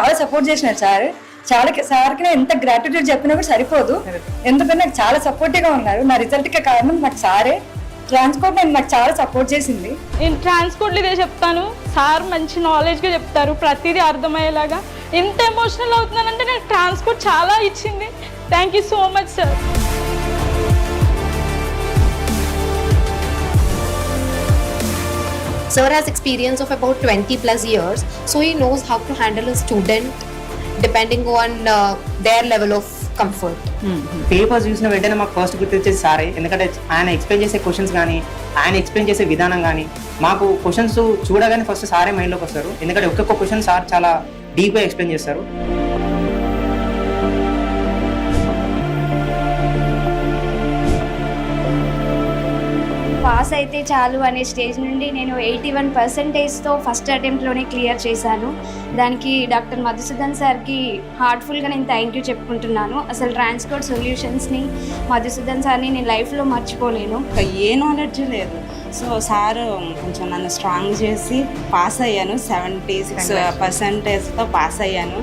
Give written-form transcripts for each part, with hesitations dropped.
చాలా సపోర్ట్ చేసినారు సార్. సార్కి నేను ఎంత గ్రాటిట్యూడ్ చెప్పినా కూడా సరిపోదు, ఎందుకంటే నాకు చాలా సపోర్టివ్గా ఉన్నారు. నా రిజల్ట్కి కారణం నాకు సారే. ట్రాన్స్పోర్ట్ నేను నాకు చాలా సపోర్ట్ చేసింది. నేను ట్రాన్స్పోర్ట్లో ఇదే చెప్తాను, సార్ మంచి నాలెడ్జ్గా చెప్తారు, ప్రతిదీ అర్థమయ్యేలాగా. ఎంత ఎమోషనల్ అవుతున్నానంటే నాకు ట్రాన్స్పోర్ట్ చాలా ఇచ్చింది. Thank you so much sir. Sir has experience of about 20 plus years, so he knows how to handle a student depending on their level of comfort. Papers చూసిన వెంటనే మాకు ఫస్ట్ గుర్తొచ్చేది సారే. ఎందుకంటే ఆయన ఎక్స్ప్లెయిన్ చేసే క్వశ్చన్స్ కానీ, ఆయన ఎక్స్ప్లెయిన్ చేసే విధానం కానీ, మాకు క్వశ్చన్స్ చూడగానే ఫస్ట్ సారే మైండ్లోకి వస్తారు. ఎందుకంటే ఒక్కొక్క క్వశ్చన్ సార్ చాలా డీప్గా ఎక్స్ప్లెయిన్ చేస్తారు. పాస్ అయితే చాలు అనే స్టేజ్ నుండి నేను 81%తో ఫస్ట్ అటెంప్ట్లోనే క్లియర్ చేశాను. దానికి డాక్టర్ మధుసూదన్ సార్కి హార్ట్ఫుల్గా నేను థ్యాంక్ యూ చెప్పుకుంటున్నాను. అసలు ట్రాన్స్పోర్ట్ సొల్యూషన్స్ని, మధుసూదన్ సార్ని నేను లైఫ్లో మర్చిపోలేను. ఏ నాలెడ్జ్ లేదు. సో సార్ కొంచెం నన్ను స్ట్రాంగ్ చేసి పాస్ అయ్యాను. 76%తో పాస్ అయ్యాను.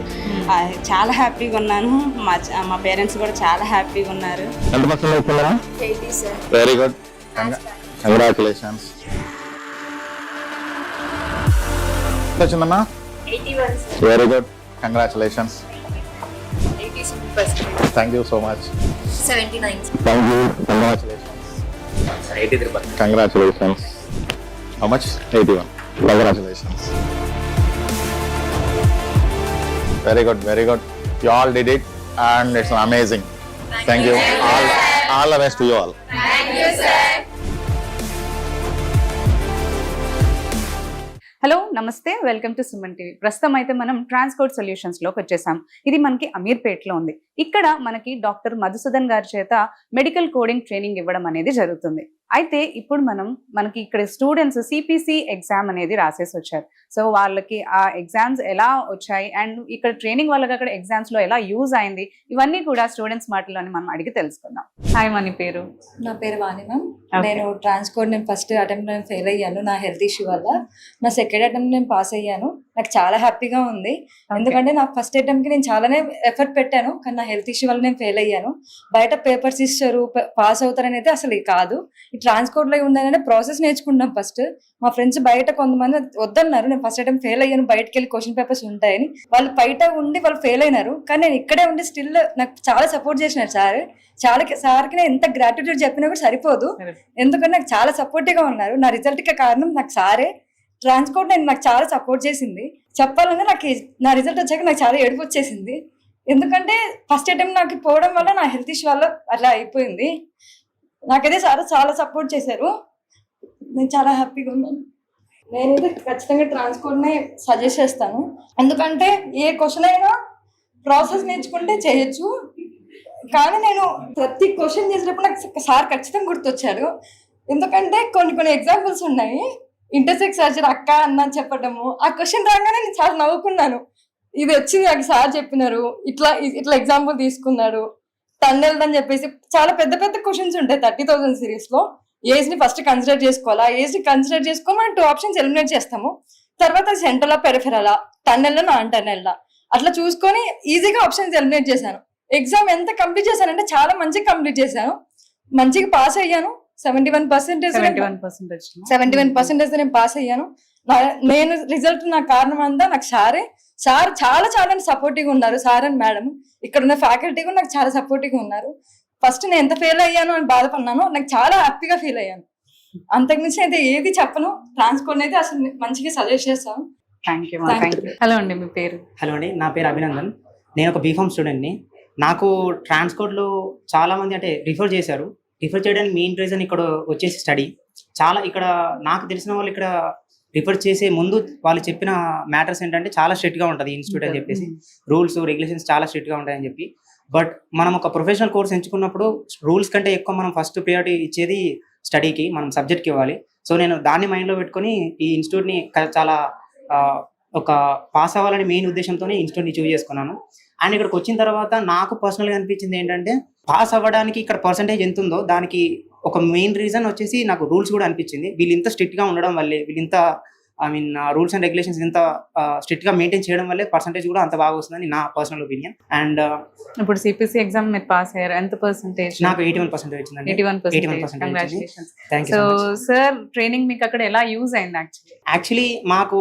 చాలా హ్యాపీగా ఉన్నాను. మా పేరెంట్స్ కూడా చాలా హ్యాపీగా ఉన్నారు. Very good, congratulations. వచ్చిందమ్మా? Very good, congratulations. Thank you so much. 79. Thank you, congratulations. 83%. Congratulations. How much? 81. Congratulations. Very good, very good. You all did it and it's amazing. Thank you. All the best to you all. Thank you, sir. Hello, నమస్తే, welcome to Suman TV. ప్రస్తుతం అయితే మనం transport సొల్యూషన్స్లోకి వచ్చేసాం. ఇది మనకి అమీర్పేట్లో ఉంది. ఇక్కడ మనకి డాక్టర్ మధుసూదన్ గారి చేత మెడికల్ కోడింగ్ ట్రైనింగ్ ఇవ్వడం అనేది జరుగుతుంది. అయితే ఇప్పుడు మనకి ఇక్కడ స్టూడెంట్స్ సిపిసి ఎగ్జామ్ అనేది రాసేసి వచ్చారు. సో వాళ్ళకి ఆ ఎగ్జామ్స్ ఎలా వచ్చాయి అండ్ ఇక్కడ ట్రైనింగ్ వాళ్ళకి అక్కడ ఎగ్జామ్స్లో ఎలా యూజ్ అయింది, ఇవన్నీ కూడా స్టూడెంట్స్ మాటల్లోనే మనం అడిగి తెలుసుకుందాం. హాయ్, మన పేరు? నా పేరు వాణి మ్యామ్. నేను ట్రాన్స్పోర్ట్ నేను ఫస్ట్ అటెంప్ట్ నేను ఫెయిల్ అయ్యాను నా హెల్త్ ఇష్యూ వల్ల. నా సెకండ్ అటెంప్ట్ నేను పాస్ అయ్యాను. నాకు చాలా హ్యాపీగా ఉంది, ఎందుకంటే నా ఫస్ట్ అటెంప్ట్కి నేను చాలానే ఎఫర్ట్ పెట్టాను, కానీ నా హెల్త్ ఇష్యూ వల్ల నేను ఫెయిల్ అయ్యాను. బయట పేపర్స్ ఇస్తారు, పాస్ అవుతారని అయితే అసలు కాదు. ఈ ట్రాన్స్పోర్ట్లో ఉందనే ప్రాసెస్ నేర్చుకున్నాం ఫస్ట్. మా ఫ్రెండ్స్ బయట కొంతమంది వద్దన్నారు, నేను ఫస్ట్ అటెంప్ట్ ఫెయిల్ అయ్యాను, బయటకు వెళ్ళి క్వశ్చన్ పేపర్స్ ఉంటాయని. వాళ్ళు బయట ఉండి వాళ్ళు ఫెయిల్ అయినారు, కానీ నేను ఇక్కడే ఉండి స్టిల్ నాకు చాలా సపోర్ట్ చేసినారు సార్. సార్కి నేను ఎంత గ్రాటిట్యూడ్ చెప్పినా కూడా సరిపోదు, ఎందుకంటే నాకు చాలా సపోర్టివ్గా ఉన్నారు. నా రిజల్ట్కి కారణం నాకు సారే. ట్రాన్స్పోర్ట్ నేను నాకు చాలా సపోర్ట్ చేసింది. చెప్పాలంటే నాకు నా రిజల్ట్ వచ్చాక నాకు చాలా ఏడుపు వచ్చేసింది, ఎందుకంటే ఫస్ట్ అటెంప్ట్ నాకు పోవడం వల్ల నా హెల్త్ ఇష్యూ వల్ల అట్లా అయిపోయింది. నాకైతే సార్ చాలా సపోర్ట్ చేశారు, నేను చాలా హ్యాపీగా ఉన్నాను. నేనైతే ఖచ్చితంగా ట్రాన్స్పోర్ట్నే సజెస్ట్ చేస్తాను, ఎందుకంటే ఏ క్వశ్చన్ అయినా ప్రాసెస్ నేర్చుకుంటే చేయొచ్చు. కానీ నేను ప్రతి క్వశ్చన్ చేసేటప్పుడు నాకు సార్ ఖచ్చితంగా గుర్తొచ్చారు, ఎందుకంటే కొన్ని ఎగ్జాంపుల్స్ ఉన్నాయి. ఇంటర్సెక్స్ సర్జరీ అక్క అన్న చెప్పడము, ఆ క్వశ్చన్ రాగానే నేను చాలా నవ్వుకున్నాను. ఇది వచ్చింది నాకు సార్ చెప్పినారు, ఇట్లా ఎగ్జాంపుల్ తీసుకున్నాడు. టన్నెల్ అని చెప్పేసి చాలా పెద్ద పెద్ద క్వశ్చన్స్ ఉంటాయి 30,000 సిరీస్ లో. ఏజ్ ని ఫస్ట్ కన్సిడర్ చేసుకోవాలా, ఏజ్ ని కన్సిడర్ చేసుకొని మనం 2 ఆప్షన్స్ ఎలిమినేట్ చేస్తాము. తర్వాత సెంట్రలా పెరిఫెరలా, టన్నెల్లా నాన్ టన్నెల్లా, అట్లా చూసుకొని ఈజీగా ఆప్షన్స్ ఎలిమినేట్ చేశాను. ఎగ్జామ్ ఎంత కంప్లీట్ చేశానంటే చాలా మంచిగా కంప్లీట్ చేశాను, మంచిగా పాస్ అయ్యాను. 71% నేను పాస్ అయ్యాను. నేను రిజల్ట్ నా కారణం అంతా నాకు సారే. సార్ చాలా చాలా సపోర్టివ్గా ఉన్నారు. సార్ అండ్ మేడం, ఇక్కడ ఉన్న ఫ్యాకల్టీ కూడా నాకు చాలా సపోర్టివ్గా ఉన్నారు. ఫస్ట్ నేను ఎంత ఫెయిల్ అయ్యాను అని బాధపడినాను, నాకు చాలా హ్యాపీగా ఫీల్ అయ్యాను. అంతకుమించి అయితే ఏది చెప్పను. ట్రాన్స్పోర్ట్ అయితే అసలు మంచిగా సజెస్ట్ చేస్తాను. Thank you. హలో అండి, మీ పేరు? హలో అండి, నా పేరు అభినందన్. నేను ఒక బీఫామ్ స్టూడెంట్ని. నాకు ట్రాన్స్పోర్ట్లో చాలామంది అంటే రిఫర్ చేశారు. రిఫర్ చేయడానికి మెయిన్ రీజన్ ఇక్కడ వచ్చేసి స్టడీ. చాలా ఇక్కడ నాకు తెలిసిన వాళ్ళు ఇక్కడ రిఫర్ చేసే ముందు వాళ్ళు చెప్పిన మ్యాటర్స్ ఏంటంటే చాలా స్ట్రిక్ట్గా ఉంటుంది ఇన్స్టిట్యూట్ అని చెప్పేసి, రూల్స్ రెగ్యులేషన్స్ చాలా స్ట్రిక్ట్గా ఉంటాయని చెప్పి. బట్ మనం ఒక ప్రొఫెషనల్ కోర్స్ ఎంచుకున్నప్పుడు రూల్స్ కంటే ఎక్కువ మనం ఫస్ట్ ప్రియారిటీ ఇచ్చేది స్టడీకి, మనం సబ్జెక్ట్కి ఇవ్వాలి. సో నేను దాన్ని మైండ్లో పెట్టుకొని ఈ ఇన్స్టిట్యూట్ని చాలా ఒక పాస్ అవ్వాలని మెయిన్ ఉద్దేశంతోనే ఇన్స్టిట్యూట్ని చూస్ చేసుకున్నాను. అండ్ ఇక్కడికి వచ్చిన తర్వాత నాకు పర్సనల్గా అనిపించింది ఏంటంటే, పాస్ అవ్వడానికి ఇక్కడ పర్సంటేజ్ ఎంత ఉందో దానికి ఒక మెయిన్ రీజన్ వచ్చేసి నాకు రూల్స్ కూడా అనిపించింది. వీళ్ళు ఇంత స్ట్రిక్ట్గా ఉండడం వల్లే, వీళ్ళు ఇంత I mean rules and regulations ఇంత స్ట్రిక్ట్గా మెయింటైన్ చేయడం వల్లే పర్సంటేజ్ కూడా అంత బాగా వస్తుందని నా పర్సనల్ ఒపీనియన్. అండ్ ఇప్పుడు సిపిసి ఎగ్జామ్ మీరు పాస్ అయ్యారు, ఎంత పర్సెంటేజ్? నాకు 81% వచ్చిందండి. 81%. Congratulations. Thank you so so much. Sir training మీకు అక్కడ ఎలా యూజ్ అయింది యాక్చువల్లీ మాకు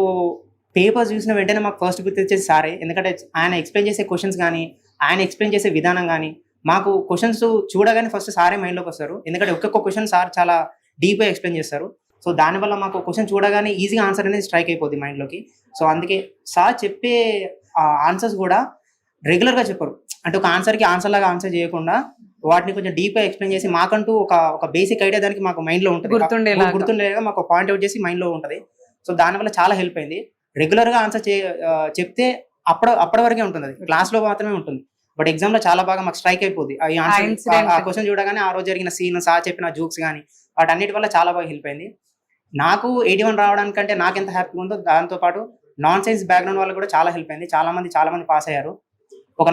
పేపర్స్ చూసిన వెంటనే మాకు ఫస్ట్ గుర్తొచ్చేది సారే. ఎందుకంటే ఆయన ఎక్స్ప్లెయిన్ చేసే క్వశ్చన్స్ కానీ ఆయన ఎక్స్ప్లెయిన్ చేసే విధానం కానీ మాకు క్వశ్చన్స్ చూడగానే ఫస్ట్ సారే మైండ్లోకి వస్తారు. ఎందుకంటే ఒక్కొక్క క్వశ్చన్ సార్ చాలా డీప్గా ఎక్స్ప్లెయిన్ చేస్తారు. సో దానివల్ల మాకు క్వశ్చన్ చూడగానే ఈజీగా ఆన్సర్ అనేది స్ట్రైక్ అయిపోద్ది మైండ్లోకి. సో అందుకే సార్ చెప్పే ఆన్సర్స్ కూడా రెగ్యులర్గా చెప్పరు. అంటే ఒక ఆన్సర్కి ఆన్సర్ లాగా ఆన్సర్ చేయకుండా వాటిని కొంచెం డీప్గా ఎక్స్ప్లెయిన్ చేసి మాకంటూ ఒక బేసిక్ ఐడియా దానికి మాకు మైండ్లో ఉంటుంది, గుర్తుండేలాగా మాకు పాయింట్ అవుట్ చేసి మైండ్లో ఉంటుంది. సో దానివల్ల చాలా హెల్ప్ అయింది. రెగ్యులర్గా ఆన్సర్ చెప్తే అప్పటి వరకే ఉంటుంది, అది క్లాస్లో మాత్రమే ఉంటుంది. బట్ ఎగ్జామ్లో చాలా బాగా మాకు స్ట్రైక్ అయిపోద్ది. ఆ క్వశ్చన్ చూడగానే ఆ రోజు జరిగిన సీన్, సార్ చెప్పిన జోక్స్ కానీ వాటన్నిటి వల్ల చాలా బాగా హెల్ప్ అయింది. నాకు 81 రావడానికంటే నాకు ఎంత హ్యాపీగా ఉందో దాంతోపాటు నాన్ సైన్స్ బ్యాక్గ్రౌండ్ వాళ్ళు కూడా చాలా హెల్ప్ అయింది. చాలా మంది పాస్ అయ్యారు.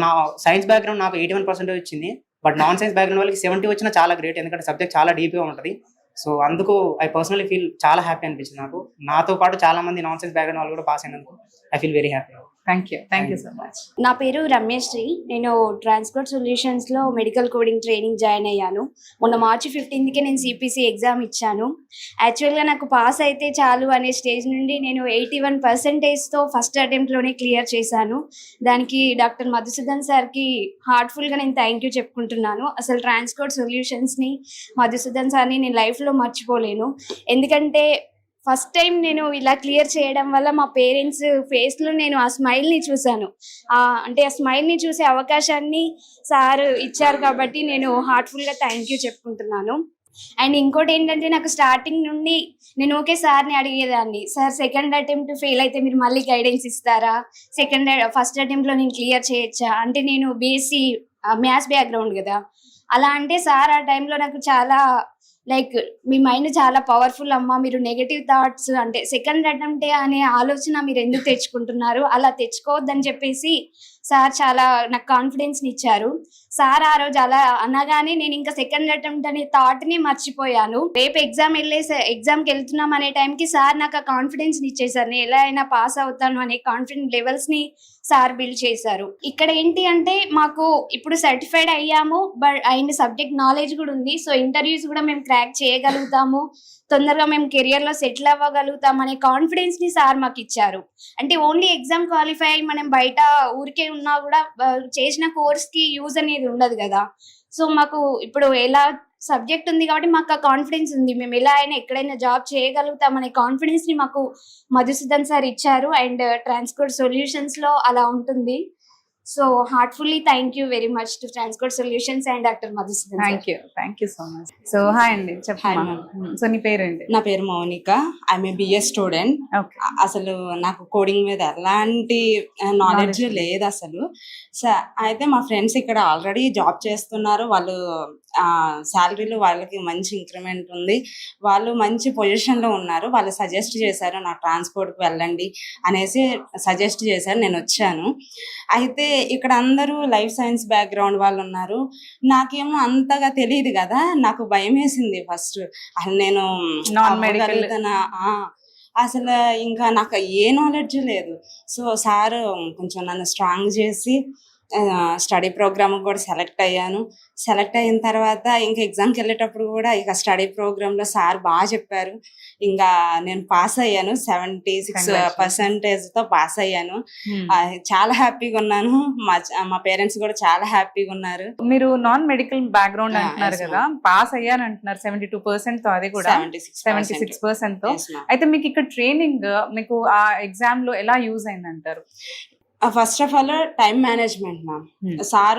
నా సైన్స్ బ్యాక్గ్రౌండ్ నాకు 81% వచ్చింది. బట్ నాన్ సైన్స్ బ్యాక్గ్రౌండ్ వాళ్ళకి 70 వచ్చినా చాలా గ్రేట్, ఎందుకంటే సబ్జెక్ట్ చాలా డీప్గా ఉంటుంది. సో అందుకు ఐ పర్సనలీ ఫీల్ చాలా హ్యాపీ అనిపించింది నాకు. నాతో పాటు చాలా మంది నాన్ సైన్స్ బ్యాక్గ్రౌండ్ వాళ్ళు కూడా పాస్ అయినందుకు I feel very happy. Thank you so much. నా పేరు రమ్యశ్రీ. నేను ట్రాన్స్కోడ్ సొల్యూషన్స్లో మెడికల్ కోడింగ్ ట్రైనింగ్ జాయిన్ అయ్యాను. మొన్న మార్చి 15కి నేను సిపిసి ఎగ్జామ్ ఇచ్చాను. యాక్చువల్గా నాకు పాస్ అయితే చాలు అనే స్టేజ్ నుండి నేను 81%తో ఫస్ట్ అటెంప్ట్లోనే క్లియర్ చేశాను. దానికి డాక్టర్ మధుసూదన్ సార్కి హార్ట్ఫుల్గా నేను థ్యాంక్ యూ చెప్పుకుంటున్నాను. అసలు ట్రాన్స్కోడ్ సొల్యూషన్స్ని, మధుసూదన్ సార్ని నేను లైఫ్లో మర్చిపోలేను. ఎందుకంటే ఫస్ట్ టైం నేను ఇలా క్లియర్ చేయడం వల్ల మా పేరెంట్స్ ఫేస్లో నేను ఆ స్మైల్ని చూశాను. అంటే ఆ స్మైల్ని చూసే అవకాశాన్ని సార్ ఇచ్చారు కాబట్టి నేను హార్ట్ఫుల్గా థ్యాంక్ యూ చెప్పుకుంటున్నాను. అండ్ ఇంకోటి ఏంటంటే నాకు స్టార్టింగ్ నుండి నేను సార్ని అడిగేదాన్ని, సార్ సెకండ్ అటెంప్ట్ ఫెయిల్ అయితే మీరు మళ్ళీ గైడెన్స్ ఇస్తారా, ఫస్ట్ అటెంప్ట్లో నేను క్లియర్ చేయొచ్చా అంటే, నేను బీఎస్సీ మ్యాథ్స్ బ్యాక్గ్రౌండ్ కదా, అలా అంటే సార్ ఆ టైంలో నాకు చాలా లైక్ మీ మైండ్ చాలా పవర్ఫుల్ అమ్మా, మీరు నెగటివ్ థాట్స్ అంటే సెకండ్ అటెంప్టే అనే ఆలోచన మీరు ఎందుకు తెచ్చుకుంటున్నారు, అలా తెచ్చుకోవద్దని చెప్పేసి సార్ చాలా నాకు కాన్ఫిడెన్స్ని ఇచ్చారు. సార్ ఆ రోజు అలా అనగానే నేను ఇంకా సెకండ్ అటెంప్ట్ అనే థాట్ని మర్చిపోయాను. రేపు ఎగ్జామ్కి వెళ్తున్నాం అనే టైంకి సార్ నాకు ఆ కాన్ఫిడెన్స్ని ఇచ్చేసారు. నేను ఎలా అయినా పాస్ అవుతాను అనే కాన్ఫిడెంట్ లెవెల్స్ని సార్ బిల్డ్ చేశారు. ఇక్కడ ఏంటి అంటే మాకు ఇప్పుడు సర్టిఫైడ్ అయ్యాము, బట్ అయిన సబ్జెక్ట్ నాలెడ్జ్ కూడా ఉంది. సో ఇంటర్వ్యూస్ కూడా మేము క్రాక్ చేయగలుగుతాము, తొందరగా మేము కెరియర్లో సెటిల్ అవ్వగలుగుతాం అనే కాన్ఫిడెన్స్ని సార్ మాకు ఇచ్చారు. అంటే ఓన్లీ ఎగ్జామ్ క్వాలిఫై అయ్యి మనం బయట ఊరికే ఉన్నా కూడా చేసిన కోర్స్కి యూజ్ అనేది ఉండదు కదా. సో మాకు ఇప్పుడు ఎలా సబ్జెక్ట్ ఉంది కాబట్టి మాకు ఆ కాన్ఫిడెన్స్ ఉంది, మేము ఎలా అయినా ఎక్కడైనా జాబ్ చేయగలుగుతాం అనే కాన్ఫిడెన్స్ని మాకు మధుసూదన్ సార్ ఇచ్చారు. అండ్ ట్రాన్స్కోడ్ సొల్యూషన్స్లో అలా ఉంటుంది. So heartfully thank you very much to Transcode Solutions and doctor Madhusudan. Thank you so much. So hi అండి, చెప్పండి. సో నీ పేరేంటి? నా పేరు Mounika. I'm a BS student. అసలు నాకు కోడింగ్ మీద ఎలాంటి నాలెడ్జ్ లేదు అసలు. అయితే మా ఫ్రెండ్స్ ఇక్కడ ఆల్రెడీ జాబ్ చేస్తున్నారు, వాళ్ళు శాలరీలు వాళ్ళకి మంచి ఇంక్రిమెంట్ ఉంది, వాళ్ళు మంచి పొజిషన్లో ఉన్నారు. వాళ్ళు సజెస్ట్ చేశారు నా ట్రాన్స్పోర్ట్కి వెళ్ళండి అనేసి సజెస్ట్ చేశారు. నేను వచ్చాను. అయితే ఇక్కడ అందరూ లైఫ్ సైన్స్ బ్యాక్గ్రౌండ్ వాళ్ళు ఉన్నారు. నాకేమో అంతగా తెలియదు కదా, నాకు భయం వేసింది ఫస్ట్. అసలు నేను అసలు ఇంకా నాకు ఏ నాలెడ్జ్ లేదు. సో సార్ కొంచెం నన్ను స్ట్రాంగ్ చేసి స్టడీ ప్రోగ్రామ్ కూడా సెలెక్ట్ అయ్యాను. సెలెక్ట్ అయిన తర్వాత ఇంకా ఎగ్జామ్కి వెళ్ళేటప్పుడు కూడా ఇక స్టడీ ప్రోగ్రాంలో సార్ బాగా చెప్పారు. ఇంకా నేను పాస్ అయ్యాను, 76%తో పాస్ అయ్యాను. చాలా హ్యాపీగా ఉన్నాను. మా పేరెంట్స్ కూడా చాలా హ్యాపీగా ఉన్నారు. మీరు నాన్ మెడికల్ బ్యాక్గ్రౌండ్ అంటున్నారు కదా, పాస్ అయ్యాను అంటున్నారు 72%తో, అది కూడా 76%తో. అయితే మీకు ఇక్కడ ట్రైనింగ్ మీకు ఆ ఎగ్జామ్ లో ఎలా యూజ్ అయింది అంటారు? First of all time management ma'am. Sir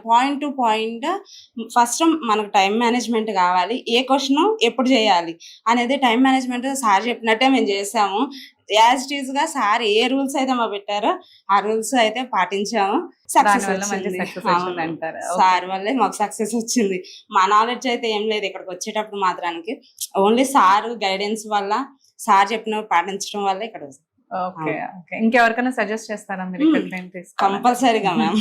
point to point first మనకు టైం మేనేజ్మెంట్ కావాలి, ఏ క్వశ్చన్ ఎప్పుడు చేయాలి అనేది టైం మేనేజ్మెంట్ సార్ చెప్పినట్టే మేము చేసాము. యాజ్ ఇట్ ఈస్ గా సార్ ఏ రూల్స్ అయితే మా పెట్టారో ఆ రూల్స్ అయితే పాటించాము. సక్సెస్ సార్ వల్లే మాకు సక్సెస్ వచ్చింది. మా నాలెడ్జ్ అయితే ఏం లేదు ఇక్కడికి వచ్చేటప్పుడు మాత్రానికి, ఓన్లీ సార్ గైడెన్స్ వల్ల, సార్ చెప్పిన పాటించడం వల్ల ఇక్కడ. ఓకే, ఇంకెవరికైనా సజెస్ట్ చేస్తారా మీరు ఇక్కడ ట్రైన్ తీసుకోవాలి? కంపల్సరీగా మ్యామ్.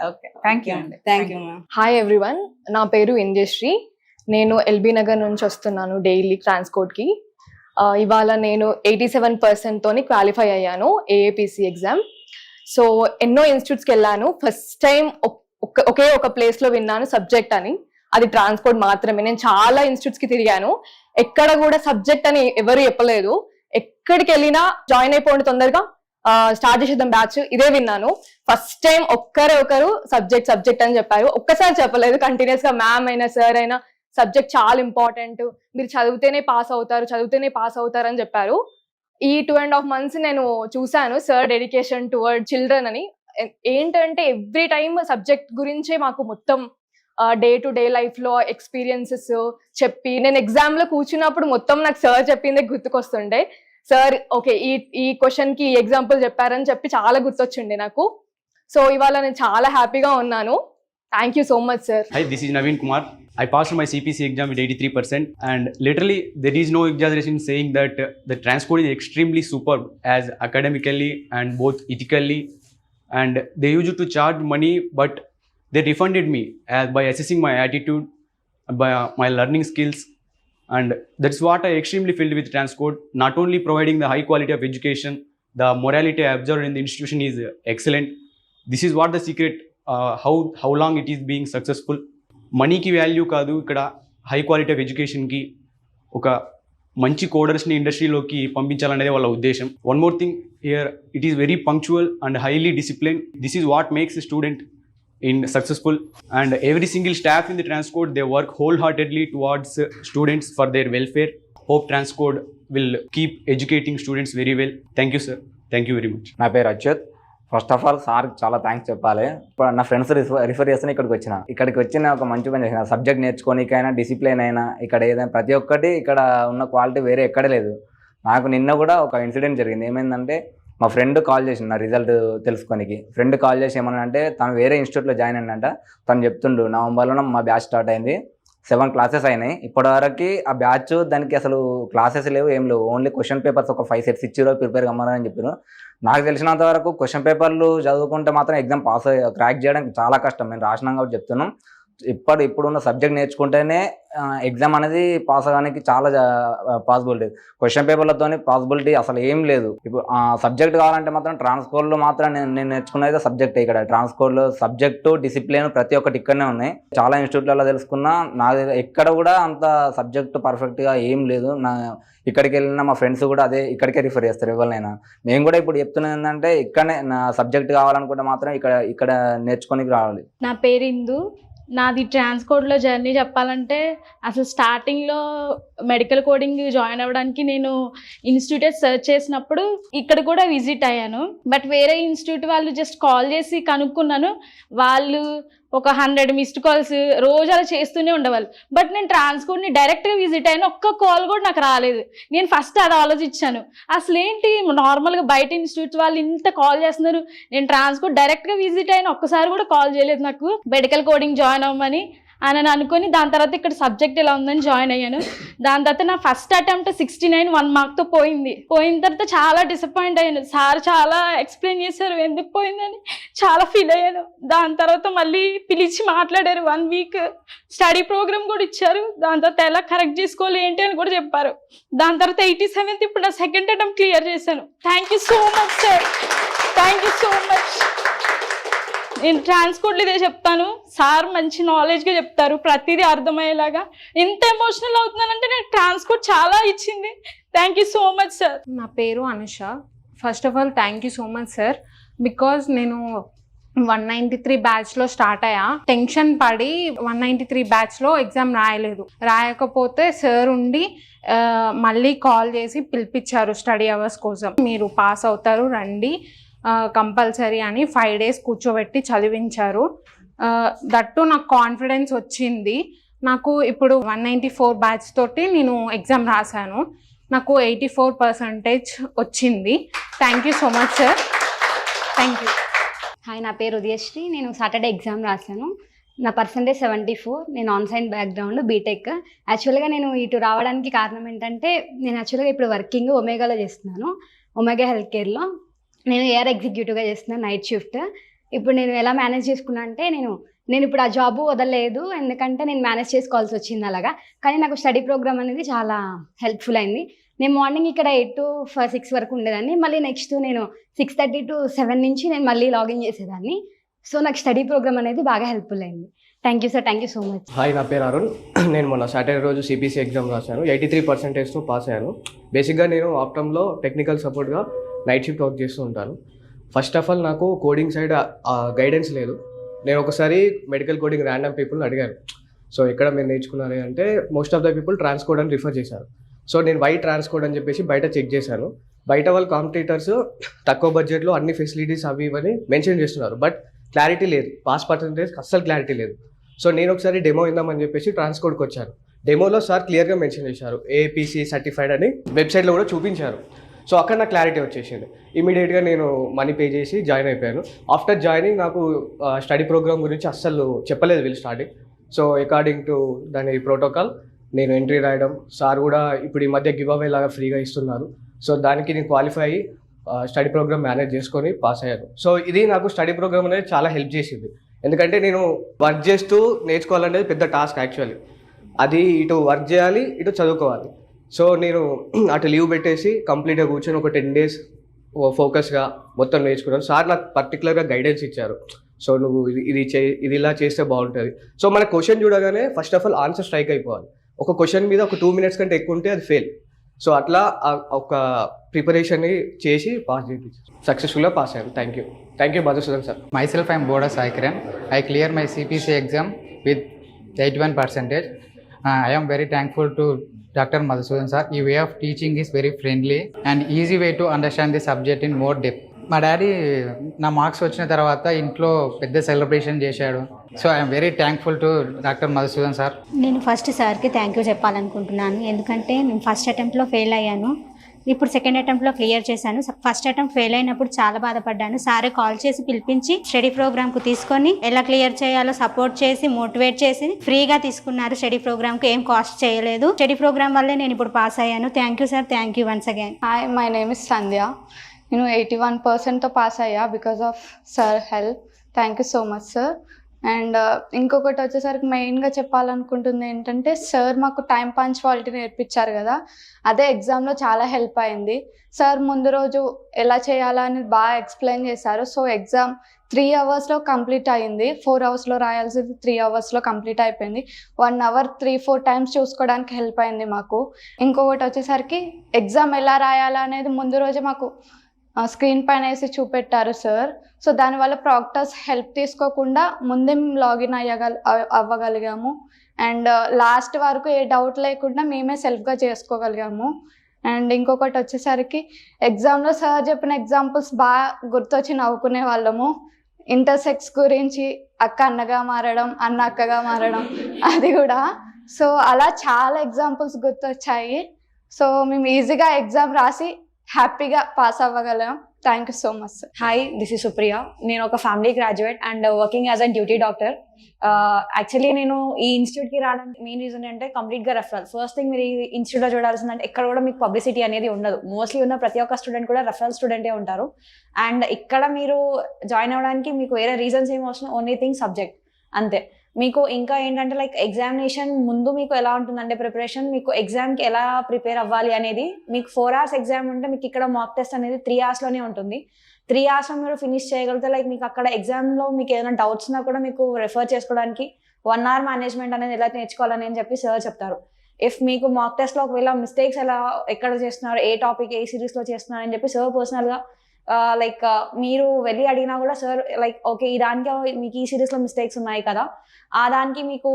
ఓకే, థ్యాంక్ యూ అండి. Thank you ma'am. Hi everyone, నా పేరు ఇంజశ్రీ. నేను ఎల్బీ నగర్ నుంచి వస్తున్నాను డైలీ ట్రాన్స్కోడ్కి. ఇవాళ నేను 87% తోని క్వాలిఫై అయ్యాను ఏఏపిసి ఎగ్జామ్. సో ఎన్నో ఇన్స్టిట్యూట్స్కి వెళ్ళాను. ఫస్ట్ టైం ఒకే ఒక ప్లేస్లో విన్నాను సబ్జెక్ట్ అని, అది ట్రాన్స్పోర్ట్ మాత్రమే. నేను చాలా ఇన్స్టిట్యూట్స్కి తిరిగాను, ఎక్కడ కూడా సబ్జెక్ట్ అని ఎవరు చెప్పలేదు. ఎక్కడికి వెళ్ళినా జాయిన్ అయిపోండి తొందరగా, స్టార్ట్ చేసేద్దాం బ్యాచ్, ఇదే విన్నాను. ఫస్ట్ టైం ఒకరు సబ్జెక్ట్ అని చెప్పారు. ఒక్కసారి చెప్పలేదు, కంటిన్యూస్ గా మ్యామ్ అయినా సార్ అయినా సబ్జెక్ట్ చాలా ఇంపార్టెంట్, మీరు చదివితేనే పాస్ అవుతారు అని చెప్పారు. ఈ 2.5 months నేను చూసాను సార్ డెడికేషన్ టువర్డ్ చిల్డ్రన్ అని. ఏంటంటే ఎవ్రీ టైమ్ సబ్జెక్ట్ గురించే మాకు మొత్తం డే టు డే లైఫ్ లో ఎక్స్పీరియన్సెస్ చెప్పి, నేను ఎగ్జామ్ లో కూర్చున్నప్పుడు మొత్తం నాకు సార్ చెప్పిందే గుర్తుకొస్తుండే. సార్ ఓకే ఈ క్వశ్చన్ కి ఎగ్జాంపుల్ చెప్పారని చెప్పి చాలా గుర్తొచ్చిండే నాకు. సో ఇవాళ నేను చాలా హ్యాపీగా ఉన్నాను. Thank you so much sir. Hi, this is Naveen Kumar. I passed my CPC exam with 83%, and literally there is no exaggeration saying that the transcode is extremely superb as academically and both ethically, and they used to charge money, but they refunded me as by assessing my attitude, by my learning skills, and that's what I extremely felt with transcode. Not only providing the high quality of education, the morality I observed in the institution is excellent. This is what the secret, how long it is being successful. మనీకి value కాదు, ఇక్కడ high quality of ఎడ్యుకేషన్కి ఒక మంచి కోడర్స్ని ఇండస్ట్రీలోకి పంపించాలనేది వాళ్ళ ఉద్దేశం. One more thing here, it is very punctual and highly discipline. This is what makes a student in successful, and every single staff in the Transcode, they work wholeheartedly towards students for their welfare. Hope Transcode will keep educating students very well. Thank you sir, thank you very much. నా పేరు Achyut. First of all sir చాలా thanks చెప్పాలి. ఇప్పుడు నా friends refer చేస్తే ఇక్కడికి వచ్చిన ఒక మంచి పని చేసిన. సబ్జెక్ట్ నేర్చుకోనికైనా డిసిప్లిన్ అయినా ఇక్కడ ఏదైనా ప్రతి ఒక్కటి ఇక్కడ ఉన్న క్వాలిటీ వేరే ఎక్కడ లేదు. నాకు నిన్న కూడా ఒక ఇన్సిడెంట్ జరిగింది. ఏమైందంటే మా ఫ్రెండ్ కాల్ చేసిండు నా రిజల్ట్ తెలుసుకోనికి. ఫ్రెండ్ కాల్ చేసి ఏమన్నా అంటే తను వేరే ఇన్స్టిట్యూట్లో జాయిన్ అయిందంట. తను చెప్తుండు నవంబర్లో మా బ్యాచ్ స్టార్ట్ అయింది, 7 classes అయినాయి. ఇప్పటివరకు ఆ బ్యాచ్ దానికి అసలు క్లాసెస్ లేవు, ఏం లేవు. ఓన్లీ క్వశ్చన్ పేపర్స్ ఒక 5 sets ఇచ్చిరో ప్రిపేర్ కమ్మని చెప్పారు. నాకు తెలిసినంత వరకు క్వశ్చన్ పేపర్లు చదువుకుంటే మాత్రం ఎగ్జామ్ క్రాక్ చేయడానికి చాలా కష్టం. నేను రాసినాం కాబట్టి చెప్తున్నాం. ఇప్పుడున్న సబ్జెక్ట్ నేర్చుకుంటేనే ఎగ్జామ్ అనేది పాస్ అవ్వడానికి చాలా పాసిబిలిటీ. క్వశ్చన్ పేపర్లతోని పాసిబిలిటీ అసలు ఏం లేదు. ఇప్పుడు సబ్జెక్ట్ కావాలంటే మాత్రం ట్రాన్స్కోడ్లో మాత్రం నేను నేర్చుకున్నది సబ్జెక్ట్. ఇక్కడ ట్రాన్స్కోడ్లో సబ్జెక్టు డిసిప్లిన్ ప్రతి ఒక్కటి ఇక్కడనే ఉన్నాయి. చాలా ఇన్స్టిట్యూట్లలో తెలుసుకున్నా నాకు ఎక్కడ కూడా అంత సబ్జెక్టు పర్ఫెక్ట్గా ఏం లేదు. ఇక్కడికి వెళ్ళిన మా ఫ్రెండ్స్ కూడా ఇక్కడికే రిఫర్ చేస్తారు ఎవరినైనా. నేను కూడా ఇప్పుడు చెప్తున్నది ఏంటంటే ఇక్కడనే నా సబ్జెక్ట్ కావాలనుకుంటే మాత్రం ఇక్కడ నేర్చుకోనికి రావాలి. నా పేరు ఇందు. నాది ట్రాన్స్కోడ్లో జర్నీ చెప్పాలంటే అసలు స్టార్టింగ్లో మెడికల్ కోడింగ్ జాయిన్ అవ్వడానికి నేను ఇన్స్టిట్యూట్ సెర్చ్ చేసినప్పుడు ఇక్కడ కూడా విజిట్ అయ్యాను. బట్ వేరే ఇన్స్టిట్యూట్ వాళ్ళు జస్ట్ కాల్ చేసి కనుక్కున్నాను. వాళ్ళు ఒక 100 missed calls రోజు అలా చేస్తూనే ఉండేవాళ్ళు. బట్ నేను ట్రాన్స్కోడ్ని డైరెక్ట్గా విజిట్ అయిన ఒక్క కాల్ కూడా నాకు రాలేదు. నేను ఫస్ట్ అది ఆలోచించాను, అసలు ఏంటి నార్మల్గా బయట ఇన్స్టిట్యూట్ వాళ్ళు ఇంత కాల్ చేస్తున్నారు, నేను ట్రాన్స్కోడ్ డైరెక్ట్గా విజిట్ అయిన ఒక్కసారి కూడా కాల్ చేయలేదు నాకు మెడికల్ కోడింగ్ జాయిన్ అవ్వమని అని అనుకుని. దాని తర్వాత ఇక్కడ సబ్జెక్ట్ ఎలా ఉందని జాయిన్ అయ్యాను. దాని తర్వాత నా ఫస్ట్ అటెంప్ట్ 69 1 markతో పోయిన తర్వాత చాలా డిసప్పాయింట్ అయ్యాను. సార్ చాలా ఎక్స్ప్లెయిన్ చేశారు ఎందుకు పోయిందని, చాలా ఫీల్ అయ్యాను. దాని తర్వాత మళ్ళీ పిలిచి మాట్లాడారు, 1 week స్టడీ ప్రోగ్రామ్ కూడా ఇచ్చారు. దాని తర్వాత ఎలా కరెక్ట్ చేసుకోవాలి ఏంటి అని కూడా చెప్పారు. దాని తర్వాత 87th ఇప్పుడు నా సెకండ్ అటెంప్ట్ క్లియర్ చేశాను. Thank you so much sir, thank you so much. నేను ట్రాన్స్కోడ్లో ఇదే చెప్తాను, సార్ మంచి నాలెడ్జ్గా చెప్తారు, ప్రతిదీ అర్థమయ్యేలాగా. ఎంత ఎమోషనల్ అవుతున్నానంటే నాకు ట్రాన్స్కోడ్ చాలా ఇచ్చింది. Thank you so much sir. నా పేరు Anusha. First of all thank you so much sir. Because నేను 193 బ్యాచ్లో స్టార్ట్ అయ్యా. టెన్షన్ పడి 193 బ్యాచ్లో ఎగ్జామ్ రాయకపోతే సార్ ఉండి మళ్ళీ కాల్ చేసి పిలిపించారు స్టడీ అవర్స్ కోసం. మీరు పాస్ అవుతారు రండి కంపల్సరీ అని 5 days కూర్చోబెట్టి చదివించారు. దట్టు నాకు కాన్ఫిడెన్స్ వచ్చింది. నాకు ఇప్పుడు 194 బ్యాచ్ తోటి నేను ఎగ్జామ్ రాశాను. నాకు 84% వచ్చింది. Thank you so much sir, thank you. Hi, నా పేరు ఉదయశ్రీ. నేను సాటర్డే ఎగ్జామ్ రాశాను. నా పర్సంటేజ్ 74. నేను ఆన్ సైన్ బ్యాక్గ్రౌండ్ బీటెక్. యాక్చువల్గా నేను ఇటు రావడానికి కారణం ఏంటంటే నేను యాక్చువల్గా ఇప్పుడు వర్కింగ్ ఒమేగాలో చేస్తున్నాను, ఒమేగా హెల్త్ కేర్లో. నేను ఏఆర్ ఎగ్జిక్యూటివ్గా చేస్తున్నాను, నైట్ షిఫ్ట్. ఇప్పుడు నేను ఎలా మేనేజ్ చేసుకున్నా అంటే నేను ఇప్పుడు ఆ జాబు వదలలేదు, ఎందుకంటే నేను మేనేజ్ చేసుకోవాల్సి వచ్చింది అలాగా. కానీ నాకు స్టడీ ప్రోగ్రామ్ అనేది చాలా హెల్ప్ఫుల్ అయింది. నేను మార్నింగ్ ఇక్కడ 8 to 6 వరకు ఉండేదాన్ని. మళ్ళీ నెక్స్ట్ నేను 6:30 to 7 నుంచి నేను మళ్ళీ లాగిన్ చేసేదాన్ని. సో నాకు స్టడీ ప్రోగ్రామ్ అనేది బాగా హెల్ప్ఫుల్ అయింది. Thank you sir, thank you so much. Hi, నా పేరు అరుణ్. నేను మొన్న సాటర్డే రోజు సిపిసి ఎగ్జామ్ రాశాను. 83%తో పాస్ అయ్యాను. బేసిక్గా నేను ఆప్టమ్లో టెక్నికల్ సపోర్ట్గా నైట్ షిఫ్ట్ వర్క్ చేస్తూ ఉంటాను. ఫస్ట్ ఆఫ్ ఆల్ నాకు కోడింగ్ సైడ్ గైడెన్స్ లేదు. నేను ఒకసారి మెడికల్ కోడింగ్ ర్యాండమ్ పీపుల్ని అడిగాను, సో ఎక్కడ మీరు నేర్చుకున్నారు అంటే మోస్ట్ ఆఫ్ ద పీపుల్ ట్రాన్స్కోడ్ అని రిఫర్ చేశారు. సో నేను వై ట్రాన్స్కోడ్ అని చెప్పేసి బయట చెక్ చేశాను. బయట వాళ్ళ కాంపిటీటర్స్ తక్కువ బడ్జెట్లో అన్ని ఫెసిలిటీస్ అవి ఇవని మెన్షన్ చేస్తున్నారు, బట్ క్లారిటీ లేదు, పాస్ పర్సెంటేజ్ అస్సలు క్లారిటీ లేదు. సో నేను ఒకసారి డెమో ఇందామని చెప్పేసి ట్రాన్స్కోడ్కి వచ్చాను. డెమోలో సార్ క్లియర్గా మెన్షన్ చేశారు ఏపీసీ సర్టిఫైడ్ అని, వెబ్సైట్లో కూడా చూపించారు. సో అక్కడ నాకు క్లారిటీ వచ్చేసింది. ఇమీడియట్గా నేను మనీ పే చేసి జాయిన్ అయిపోయాను. ఆఫ్టర్ జాయినింగ్ నాకు స్టడీ ప్రోగ్రామ్ గురించి అస్సలు చెప్పలేదు వీళ్ళు స్టార్టింగ్. సో అకార్డింగ్ టు దాని ప్రోటోకాల్ నేను ఎంట్రీ రాయడం, సార్ కూడా ఇప్పుడు ఈ మధ్య గివ్ అవే లాగా ఫ్రీగా ఇస్తున్నారు. సో దానికి నేను క్వాలిఫై అయ్యి స్టడీ ప్రోగ్రామ్ మేనేజ్ చేసుకొని పాస్ అయ్యాను. సో ఇది నాకు స్టడీ ప్రోగ్రామ్ అనేది చాలా హెల్ప్ చేసింది. ఎందుకంటే నేను వర్క్ చేస్తూ నేర్చుకోవాలనేది పెద్ద టాస్క్ యాక్చువల్లీ. అది ఇటు వర్క్ చేయాలి, ఇటు చదువుకోవాలి. సో నేను అటు లీవ్ పెట్టేసి కంప్లీట్గా కూర్చొని ఒక 10 days ఫోకస్గా మొత్తం నేర్చుకున్నాను. సార్ నాకు పర్టికులర్గా గైడెన్స్ ఇచ్చారు. సో నువ్వు ఇది ఇలా చేస్తే బాగుంటుంది. సో మన క్వశ్చన్ చూడగానే first of all answer strike అయిపోవాలి. ఒక క్వశ్చన్ మీద ఒక 2 minutes కంటే ఎక్కువ ఉంటే అది ఫెయిల్. సో అట్లా ఒక ప్రిపరేషన్ చేసి పాస్ చేయించారు. సక్సెస్ఫుల్గా పాస్ అయ్యాను. Thank you Madhusudan sir. Myself, I am Boda Sai Kiran. I cleared my CPC exam with 81%. I am very thankful to Dr. Madhusudan sir. His way of teaching is very friendly and easy way to understand the subject in more depth. మా daddy నా marks వచ్చిన తర్వాత ఇంట్లో పెద్ద celebration చేశాడు. So I'm very thankful to doctor Madhusudan sir. నేను first సార్కి thank you చెప్పాలనుకుంటున్నాను. ఎందుకంటే నేను ఫస్ట్ అటెంప్ట్లో ఫెయిల్ అయ్యాను. ఇప్పుడు సెకండ్ అటెంప్ట్లో క్లియర్ చేశాను. ఫస్ట్ అటెంప్ట్ ఫెయిల్ అయినప్పుడు చాలా బాధపడ్డాను. సారే కాల్ చేసి పిలిపించి స్టడీ ప్రోగ్రామ్కు తీసుకొని ఎలా క్లియర్ చేయాలో సపోర్ట్ చేసి మోటివేట్ చేసి ఫ్రీగా తీసుకున్నారు. స్టడీ ప్రోగ్రామ్కి ఏం కాస్ట్ చేయలేదు. స్టడీ ప్రోగ్రామ్ వల్లే నేను ఇప్పుడు పాస్ అయ్యాను. Thank you sir, thank you once again. Hi, my name is Sandhya. నేను 81%తో పాస్ అయ్యా because of sir help. Thank you so much sir. And ఇంకొకటి వచ్చేసరికి మెయిన్గా చెప్పాలనుకుంటుంది ఏంటంటే సార్ మాకు టైం పంచువాలిటీ నేర్పించారు కదా, అదే ఎగ్జామ్లో చాలా హెల్ప్ అయింది. సార్ ముందు రోజు ఎలా చేయాలా అని బాగా ఎక్స్ప్లెయిన్ చేశారు. సో ఎగ్జామ్ 3 hours కంప్లీట్ అయ్యింది. 4 hours రాయాల్సింది 3 hours కంప్లీట్ అయిపోయింది. 1 hour 3-4 times చూసుకోవడానికి హెల్ప్ అయింది మాకు. ఇంకొకటి వచ్చేసరికి ఎగ్జామ్ ఎలా రాయాలా అనేది ముందు రోజే మాకు స్క్రీన్ పైన వేసి చూపెట్టారు సార్. సో దానివల్ల ప్రాక్టీస్ హెల్ప్ తీసుకోకుండా ముందే లాగిన్ అవ్వగలిగాము. అండ్ లాస్ట్ వరకు ఏ డౌట్ లేకుండా మేమే సెల్ఫ్గా చేసుకోగలిగాము. అండ్ ఇంకొకటి వచ్చేసరికి ఎగ్జామ్లో సార్ చెప్పిన ఎగ్జాంపుల్స్ బాగా గుర్తొచ్చి నవ్వుకునే వాళ్ళము. ఇంటర్సెక్స్ గురించి అక్క అన్నగా మారడం, అన్న అక్కగా మారడం, అది కూడా. సో అలా చాలా ఎగ్జాంపుల్స్ గుర్తొచ్చాయి. సో మేము ఈజీగా ఎగ్జామ్ రాసి హ్యాపీగా పాస్ అవ్వగలం. Thank you so much sir. Hi, this is Supriya. నేను ఒక family graduate and working as a duty doctor. Actually నేను ఈ ఇన్స్టిట్యూట్కి రావడానికి మెయిన్ రీజన్ అంటే కంప్లీట్గా రెఫరల్. ఫస్ట్ థింగ్ మీరు ఈ ఇన్స్టిట్యూట్లో చూడాల్సిందంటే ఎక్కడ కూడా మీకు పబ్లిసిటీ అనేది ఉండదు. మోస్ట్లీ ఉన్న ప్రతి ఒక్క స్టూడెంట్ కూడా రెఫరల్ స్టూడెంటే ఉంటారు. అండ్ ఇక్కడ మీరు జాయిన్ అవ్వడానికి మీకు వేరే రీజన్స్ ఏమి అవసరం, ఓన్లీ థింగ్ సబ్జెక్ట్ అంతే. మీకు ఇంకా ఏంటంటే లైక్ ఎగ్జామినేషన్ ముందు మీకు ఎలా ఉంటుందంటే ప్రిపరేషన్, మీకు ఎగ్జామ్కి ఎలా ప్రిపేర్ అవ్వాలి అనేది. మీకు 4 hours ఎగ్జామ్ ఉంటే మీకు ఇక్కడ మాక్ టెస్ట్ అనేది 3 hours ఉంటుంది. 3 hours మీరు ఫినిష్ చేయగలిగితే లైక్ మీకు అక్కడ ఎగ్జామ్లో మీకు ఏదైనా డౌట్స్ ఉన్నా కూడా మీకు రెఫర్ చేసుకోవడానికి 1 hour మేనేజ్మెంట్ అనేది ఎలా నేర్చుకోవాలని అని చెప్పి సార్ చెప్తారు. ఇఫ్ మీకు మాక్ టెస్ట్లో ఒకవేళ మిస్టేక్స్ ఎలా ఎక్కడ చేస్తున్నారు, ఏ టాపిక్ ఏ సిరీస్లో చేస్తున్నారు అని చెప్పి సార్ పర్సనల్గా లైక్ మీరు వెళ్ళి అడిగినా కూడా సార్ లైక్ ఓకే ఈ దానికి మీకు ఈ సిరీస్లో మిస్టేక్స్ ఉన్నాయి కదా, ఆ దానికి మీకు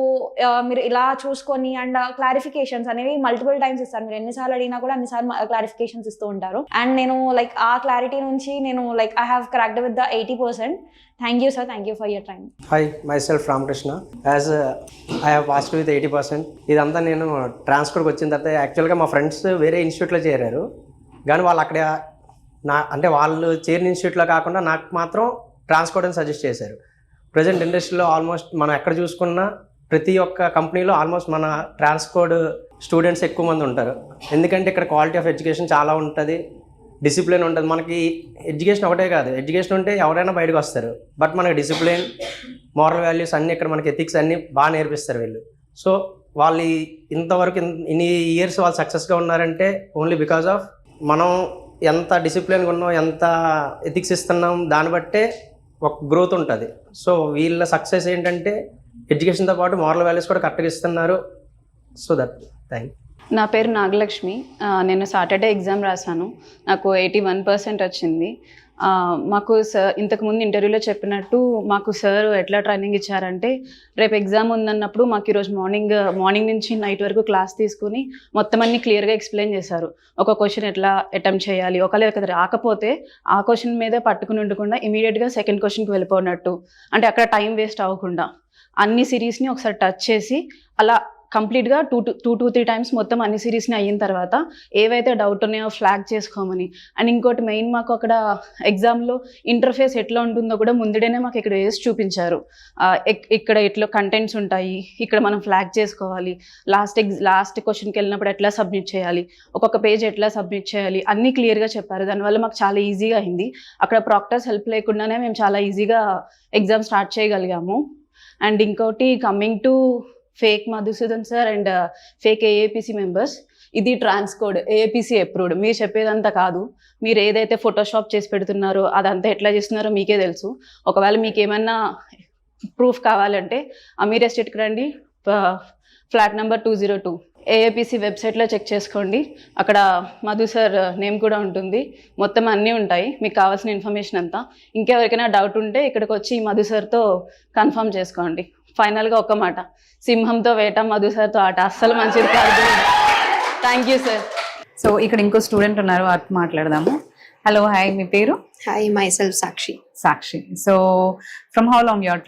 మీరు ఇలా చూసుకొని అండ్ క్లారిఫికేషన్స్ అనేవి మల్టిపుల్ టైమ్స్ ఇస్తారు. మీరు ఎన్నిసార్లు అడిగినా కూడా అన్నిసార్లు క్లారిఫికేషన్స్ ఇస్తూ ఉంటారు. అండ్ నేను లైక్ ఆ క్లారిటీ నుంచి నేను like I have cracked with the 80%. Thank you sir, thank you for your time. Hi, my self Ramakrishna. As I have passed with 80%. ఇదంతా నేను ట్రాన్స్కోడ్కి వచ్చిన తర్వాత యాక్చువల్గా మా ఫ్రెండ్స్ వేరే ఇన్స్టిట్యూట్లో చేరారు, కానీ వాళ్ళు అక్కడ అంటే వాళ్ళు చేరిన ఇన్స్టిట్యూట్లో కాకుండా నాకు మాత్రం ట్రాన్స్కోడ్ అని సజెస్ట్ చేశారు. ప్రజెంట్ ఇండస్ట్రీలో ఆల్మోస్ట్ మనం ఎక్కడ చూసుకున్నా ప్రతి ఒక్క కంపెనీలో ఆల్మోస్ట్ మన ట్రాన్స్కోడ్ స్టూడెంట్స్ ఎక్కువ మంది ఉంటారు. ఎందుకంటే ఇక్కడ క్వాలిటీ ఆఫ్ ఎడ్యుకేషన్ చాలా ఉంటుంది, డిసిప్లిన్ ఉంటుంది. మనకి ఎడ్యుకేషన్ ఒకటే కాదు, ఎడ్యుకేషన్ ఉంటే ఎవరైనా బయటకు వస్తారు, బట్ మనకి డిసిప్లిన్, మోరల్ వాల్యూస్ అన్నీ ఇక్కడ మనకి ఎథిక్స్ అన్నీ బాగా నేర్పిస్తారు వీళ్ళు. సో వాళ్ళు ఇంతవరకు ఇన్ని ఇయర్స్ వాళ్ళు సక్సెస్గా ఉన్నారంటే ఓన్లీ బికాజ్ ఆఫ్ మనం ఎంత డిసిప్లిన్గా ఉన్నాం, ఎంత ఎథిక్స్ ఇస్తున్నాం, దాన్ని బట్టే ఒక గ్రోత్ ఉంటుంది. సో వీళ్ళ సక్సెస్ ఏంటంటే ఎడ్యుకేషన్తో పాటు మారల్ వాల్యూస్ కూడా కరెక్ట్గా ఇస్తున్నారు. So that thank you. నా పేరు నాగలక్ష్మి. నేను సాటర్డే ఎగ్జామ్ రాశాను. నాకు 81% వచ్చింది. మాకు సార్ ఇంతకుముందు ఇంటర్వ్యూలో చెప్పినట్టు మాకు సార్ ఎట్లా ట్రైనింగ్ ఇచ్చారంటే, రేపు ఎగ్జామ్ ఉందన్నప్పుడు మాకు ఈరోజు మార్నింగ్ నుంచి నైట్ వరకు క్లాస్ తీసుకుని మొత్తం అన్ని క్లియర్గా ఎక్స్ప్లెయిన్ చేశారు. ఒక క్వశ్చన్ ఎట్లా అటెంప్ట్ చేయాలి, ఒకవేళ రాకపోతే ఆ క్వశ్చన్ మీద పట్టుకుని ఉండకుండా ఇమీడియట్గా సెకండ్ క్వశ్చన్కి వెళ్ళిపోయినట్టు, అంటే అక్కడ టైం వేస్ట్ అవ్వకుండా అన్ని సిరీస్ని ఒకసారి టచ్ చేసి అలా కంప్లీట్గా 2 to 3 టైమ్స్ మొత్తం అన్ని సిరీస్ని అయిన తర్వాత ఏవైతే డౌట్ ఉన్నాయో ఫ్లాగ్ చేసుకోమని. అండ్ ఇంకోటి మెయిన్, మాకు అక్కడ ఎగ్జామ్లో ఇంటర్ఫేస్ ఎట్లా ఉంటుందో కూడా ముందుడేనే మాకు ఇక్కడ వేసి చూపించారు. ఇక్కడ ఇట్లా కంటెంట్స్ ఉంటాయి, ఇక్కడ మనం ఫ్లాగ్ చేసుకోవాలి, లాస్ట్ క్వశ్చన్కి వెళ్ళినప్పుడు ఎట్లా సబ్మిట్ చేయాలి, ఒక్కొక్క పేజ్ ఎట్లా సబ్మిట్ చేయాలి, అన్నీ క్లియర్గా చెప్పారు. దానివల్ల మాకు చాలా ఈజీగా అయింది. అక్కడ ప్రాక్టర్స్ హెల్ప్ లేకుండానే మేము చాలా ఈజీగా ఎగ్జామ్ స్టార్ట్ చేయగలిగాము. అండ్ ఇంకోటి, coming to fake Madhusudan sir and fake AAPC members, ఇది ట్రాన్స్ కోడ్ ఏఏపీసీ అప్రూవ్డ్. మీరు చెప్పేదంతా కాదు. మీరు ఏదైతే ఫోటోషాప్ చేసి పెడుతున్నారో అదంతా ఎట్లా చేస్తున్నారో మీకే తెలుసు. ఒకవేళ మీకు ఏమన్నా ప్రూఫ్ కావాలంటే అమీర్ ఎస్టేట్కి రండి, ఫ్లాట్ నెంబర్ 202. ఏఏపీసీ వెబ్సైట్లో చెక్ చేసుకోండి, అక్కడ మధు సార్ నేమ్ కూడా ఉంటుంది, మొత్తం అన్నీ ఉంటాయి, మీకు కావాల్సిన ఇన్ఫర్మేషన్ అంతా. ఇంకెవరికైనా డౌట్ ఉంటే ఇక్కడికి వచ్చి మధు సార్తో కన్ఫర్మ్ చేసుకోండి. ఫైనల్గా ఒక్క మాట, సింహంతో వేట, మధు సార్తో ఆట అస్సలు మంచిది కాదు. Thank you sir. సో ఇక్కడ ఇంకో స్టూడెంట్ ఉన్నారు, వారితో మాట్లాడదాము. హలో, హాయ్, మీ పేరు? Hi, myself Sakshi. Sakshi. So from how long you are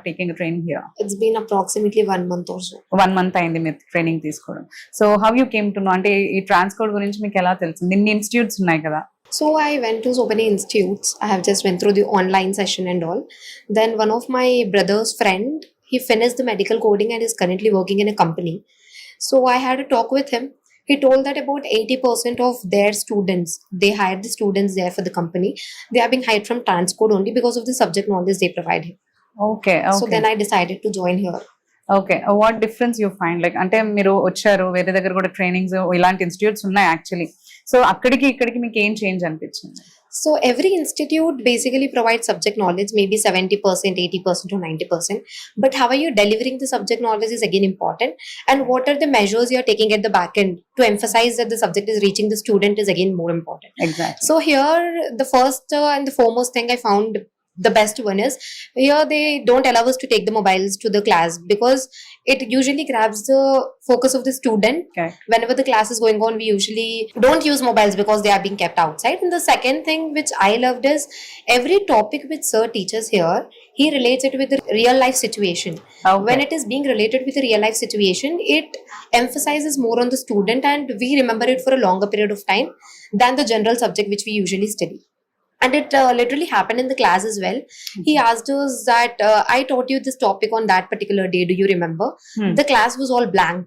taking a training here? It's been approximately 1 month or so. 1 month అయింది మీరు ట్రైనింగ్ తీసుకోవడం. So how you came to know, అంటే ఈ ట్రాన్స్కోడ్ గురించి మీకు ఎలా తెలిసింది? ఇన్ని ఇన్స్టిట్యూట్స్ ఉన్నాయి కదా. So I went to so many institutes. I have just went through the online session and all. Then one of my brother's friend, he finished the medical coding and is currently working in a company. So I had a talk with him. He told that about 80% of their students, they hired the students there for the company, they are being hired from Transcode only because of the subject knowledge they provide him. Okay. So then I decided to join here. Okay, what difference you find? Like అంటే మీరు వచ్చారు, వేరే దగ్గర కూడా trainings ఇలాంటి institutes ఉన్నాయి actually. So అక్కడికి ఇక్కడికి మీకు ఏం చేంజ్ అనిపించింది? So every institute basically provides subject knowledge, maybe 70%, 80% or 90%. But how are you delivering the subject knowledge is again important. And what are the measures you are taking at the back end to emphasize that the subject is reaching the student is again more important. Exactly. So here the first and the foremost thing I found the best one is, here they don't allow us to take the mobiles to the class because it usually grabs the focus of the student. Okay. Whenever the class is going on, we usually don't use mobiles because they are being kept outside. And the second thing which I loved is, every topic which sir teaches here, he relates it with the real life situation. Okay. When it is being related with the real life situation, it emphasizes more on the student and we remember it for a longer period of time than the general subject which we usually study. And it literally happened in the class as well. He asked us that, I taught you this topic on that particular day, do you remember? The class was all blank.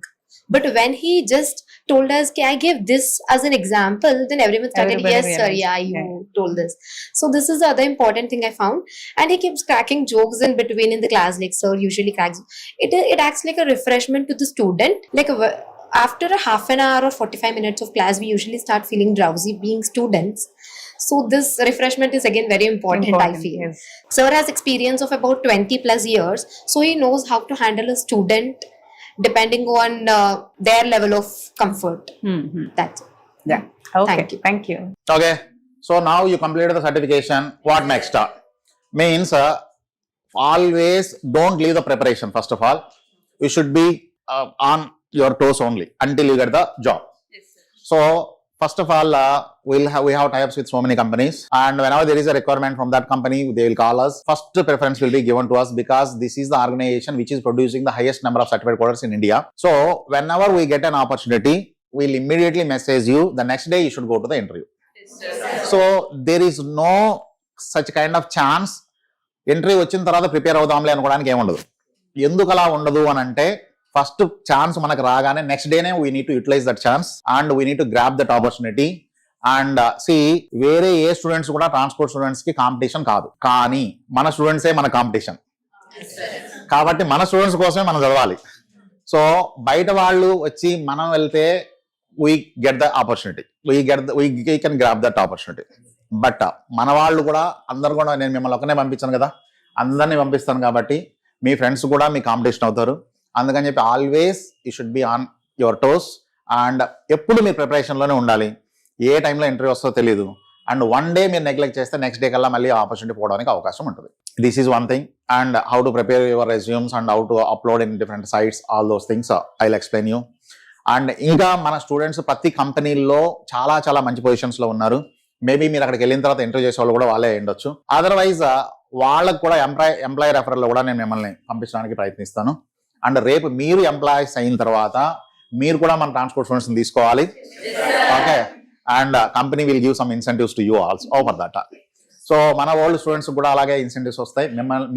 But when he just told us, I gave this as an example, then everyone started, Everybody yes sir, realized. yeah, you told this. So this is the other important thing I found. And he keeps cracking jokes in between in the class, like sir usually cracks. It acts like a refreshment to the student. Like after a half an hour or 45 minutes of class, we usually start feeling drowsy being students. So this refreshment is again very important, I feel. Yes. Sir has experience of about 20 plus years, so he knows how to handle a student depending on their level of comfort. That's it. Yeah. Okay. Thank you. Okay. So now you completed the certification. What next? Means always don't leave the preparation. First of all, you should be on your toes only until you get the job. Yes, sir. So first of all, we have tie-ups with so many companies, and whenever there is a requirement from that company, they will call us. First preference will be given to us because this is the organization which is producing the highest number of certified coders in India. So whenever we get an opportunity, we'll immediately message you. The next day you should go to the interview. Yes, so there is no such kind of chance. Interview వచ్చిన తర్వాత prepare అవుదాంలే అనుకోవడానికి ఏముండదు. ఎందుకు అలా ఉండదు అని అంటే, first chance మనకు రాగానే నెక్స్ట్ డేనే we need to utilize that chance and we need to grab that opportunity. And వేరే ఏ స్టూడెంట్స్ కూడా ట్రాన్స్పోర్ట్ స్టూడెంట్స్ కి కాంపిటీషన్ కాదు, కానీ మన స్టూడెంట్సే మన కాంపిటీషన్. కాబట్టి మన స్టూడెంట్స్ కోసమే మనం చదవాలి. సో బయట వాళ్ళు వచ్చి మనం వెళ్తే we get the opportunity, we can grab that opportunity. But మన వాళ్ళు కూడా అందరు కూడా, నేను మిమ్మల్ని ఒకనే పంపించాను కదా, అందరినీ పంపిస్తాను కాబట్టి మీ ఫ్రెండ్స్ కూడా మీ కాంపిటీషన్ అవుతారు. అందుకని చెప్పి always you should be on your toes and ఎప్పుడు మీరు ప్రిపరేషన్లోనే ఉండాలి. ఏ టైంలో ఇంటర్వ్యూ వస్తుందో తెలియదు. అండ్ వన్ డే మీరు నెగ్లెక్ట్ చేస్తే నెక్స్ట్ డే కల్లా మళ్ళీ ఆపర్చునిటీ పోవడానికి అవకాశం ఉంటుంది. This is one thing. And how to prepare your resumes and how to upload in different sites, all those things I will explain you. And ఇంకా మన students ప్రతి కంపెనీల్లో చాలా చాలా మంచి పొజిషన్స్లో ఉన్నారు. మేబీ మీరు అక్కడికి వెళ్ళిన తర్వాత ఇంటర్వ్యూ చేసే వాళ్ళు కూడా వాళ్ళే ఉండొచ్చు. అదర్వైజ్ వాళ్ళకు కూడా ఎంప్లాయీ రెఫరల్లో కూడా నేను మిమ్మల్ని పంపించడానికి ప్రయత్నిస్తాను. అండ్ రేపు మీరు ఎంప్లాయీస్ అయిన తర్వాత మీరు కూడా మన ట్రాన్స్పోర్ట్ స్టూడెంట్స్ని తీసుకోవాలి. Okay, and company will give some incentives to you also over that. So మన ఓల్డ్ స్టూడెంట్స్ కూడా అలాగే ఇన్సెంటివ్స్ వస్తాయి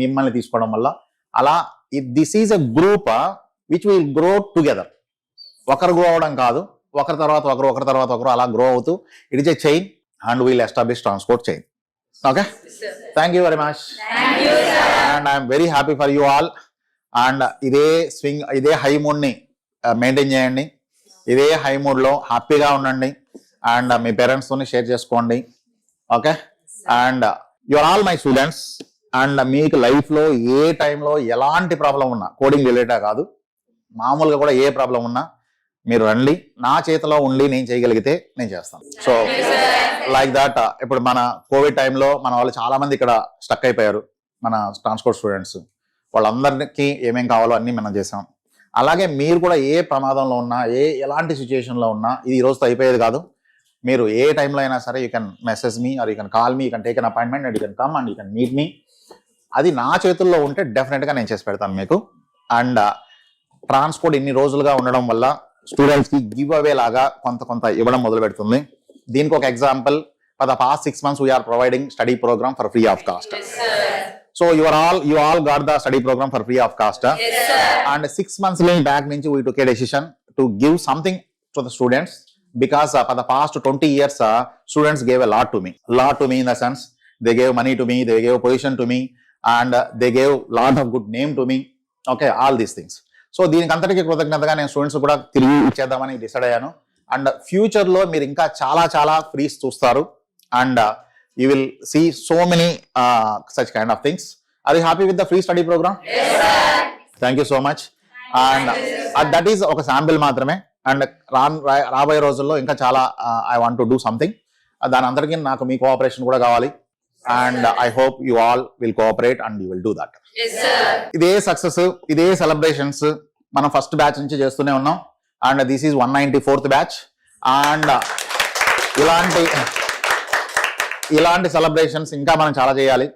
మిమ్మల్ని తీసుకోవడం వల్ల. అలా this is a group which will grow together. ఒకరు గ్రో అవడం కాదు, ఒకరి తర్వాత ఒకరు అలా గ్రో అవుతూ it is a chain and we'll establish transport chain. Okay, thank you very much and I'm very happy for you all. And ఇదే high మూడ్ని మెయింటైన్ చేయండి. ఇదే హై మూడ్లో హ్యాపీగా ఉండండి అండ్ మీ పేరెంట్స్తోని షేర్ చేసుకోండి. Okay, and you are all my students. And మీకు లైఫ్లో ఏ టైంలో ఎలాంటి ప్రాబ్లం ఉన్నా, కోడింగ్ రిలేటెడ్ కాదు, మామూలుగా కూడా ఏ ప్రాబ్లం ఉన్నా మీరు రండి, నా చేతిలో ఉండి నేను చేయగలిగితే నేను చేస్తాను. సో లైక్ దాట్ ఇప్పుడు మన కోవిడ్ టైంలో మన వాళ్ళు చాలా మంది ఇక్కడ స్టక్ అయిపోయారు, మన ట్రాన్స్పోర్ట్ స్టూడెంట్స్. వాళ్ళందరికీ ఏమేం కావాలో అన్నీ మనం చేసాం. అలాగే మీరు కూడా ఏ ప్రమాదంలో ఉన్నా, ఎలాంటి సిచ్యుయేషన్లో ఉన్నా, ఇది ఈ రోజుతో అయిపోయేది కాదు. మీరు ఏ టైంలో అయినా సరే you can message me or you can call me, you can take an appointment and you can come and you can meet me. అది నా చేతుల్లో ఉంటే డెఫినెట్గా నేను చేసి పెడతాను మీకు. అండ్ ట్రాన్స్పోర్ట్ ఇన్ని రోజులుగా ఉండడం వల్ల స్టూడెంట్స్కి గివ్ అవే లాగా కొంత ఇవ్వడం మొదలు పెడుతుంది. దీనికి ఒక example, for the past 6 months we're providing study programme for free of cost. So you all got the study program for free of cost. Yes, sir. And 6 months back we took a decision to give something to the students, because for the past 20 years students gave a lot to me in the sense they gave money to me, they gave position to me, and they gave lot of good name to me. Okay, all these things. So దీనికి అంతటికీ కృతజ్ఞతగా నేను students కూడా తిరిగి ఇచ్చేద్దామని decide అయ్యాను. And ఫ్యూచర్లో మీరు ఇంకా చాలా ఫ్రీస్ చూస్తారు and you will see so many such kind of things. Are you happy with the free study program? Yes, sir. Thank you so much. And that is oka sample maatrame. And రాబోయే రోజుల్లో ఇంకా చాలా I want to do something. దాని అందరికీ నాకు మీ cooperation కూడా కావాలి. And I hope you all will cooperate and you will do that. Yes, sir. ఇదే సక్సెస్, ఇదే సెలబ్రేషన్స్ మనం ఫస్ట్ బ్యాచ్ నుంచి చేస్తూనే ఉన్నాం. And this is 194th batch. And ఇలాంటి సెలబ్రేషన్స్ ఇంకా మనం చాలా చేయాలి.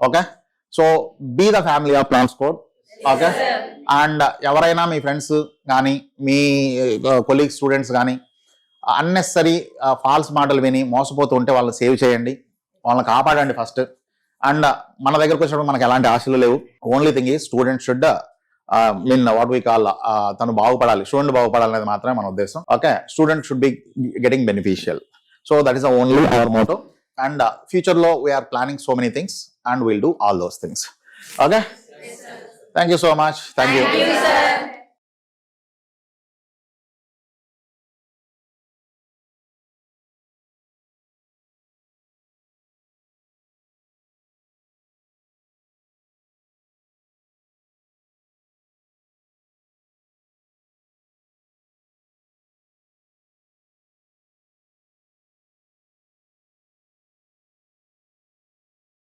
Okay, so be the family of transport. Okay, and ఎవరైనా మీ ఫ్రెండ్స్ కానీ మీ కొలీగ్ స్టూడెంట్స్ కానీ అన్నెసరీ ఫాల్స్ మాటలు విని మోసపోతూ ఉంటే వాళ్ళని సేవ్ చేయండి, వాళ్ళని కాపాడండి ఫస్ట్. అండ్ మన దగ్గరకు వచ్చినప్పుడు మనకు ఎలాంటి ఆశలు లేవు. Only thing is student should what we call తను బాగుపడాలి, స్టూడెంట్ బాగుపడాలి అనేది మాత్రమే మన ఉద్దేశం. Okay, student should be getting beneficial. So that is only our motto. And future lo we are planning so many things and we'll do all those things. Okay, thank you so much. Thank you, sir.